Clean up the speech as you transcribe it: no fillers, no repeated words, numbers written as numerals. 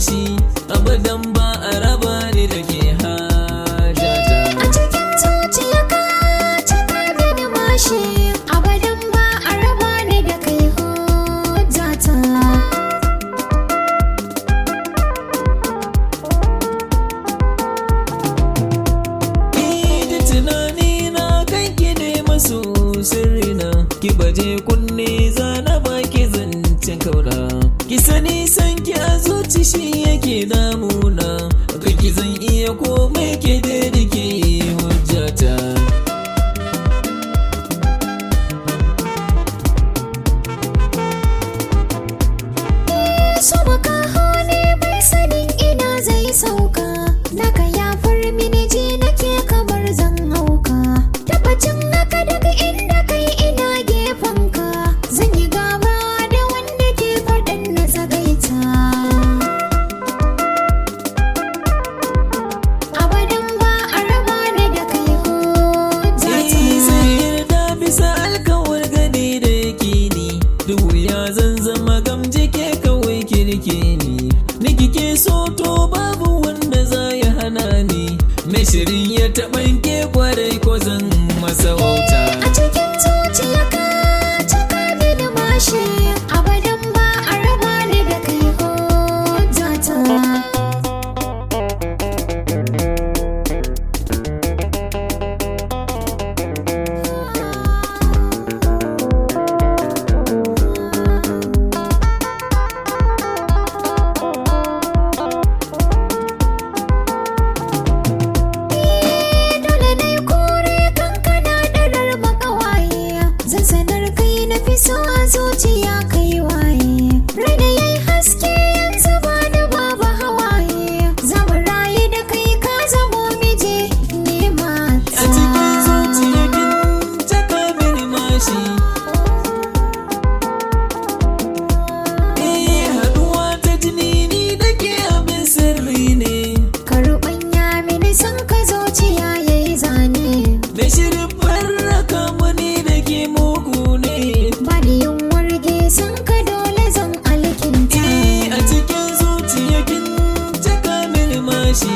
mashi, abadan ba a raba ni da ke hajata. A cikin zuciya ka cika mini mashi, abadan ba a raba ni da kai hujjata. Da tunani na kanki ne masu sirrina, ki baje kunne zana baki zancen kauna. Ki sani san ki a zuci shi yake damuna, kaki zan iya komai ke da rike hujjata. So baka hane bai sanin ina zai sauka, naka ya mini ji nake kamar zan hauka. Tabbacin haka daga inda kai ina gefanka, zan yi gaba da wanda ke faɗin na tsagaita. Abadan ba a raba ni da kai hujjata. Sai yarda bisa alkawar gani da yakini, duk ya zan zama gamji ke kawai kirki ni kike so to babu wanda za ya hana ni, mai shirin ya taɓan ke kwarai ko zan masa wauta. A cikin zuciya ka cika mini mashi, abadan ba a raba ni da kai hujjata. Dole na yi kore kankana ɗarar makawaye, zan sanar kai na fi so a zuciya kai waye. Rai da yayi haske yanzu ba da babu hawaye, za mu rayu da kai ka zamo miji ne mata. A cikin zuciya kin caka mini mashi, haɗuwa ta jini ni da ke abin sirri ne, Ka ruɓanya mini son ka zuciya yayi zane, mai shirin farraka mani da ke mugu ne. ba ni yin warge son ka dole zan alkinta. A cikin zuciya kin caka mini mashi,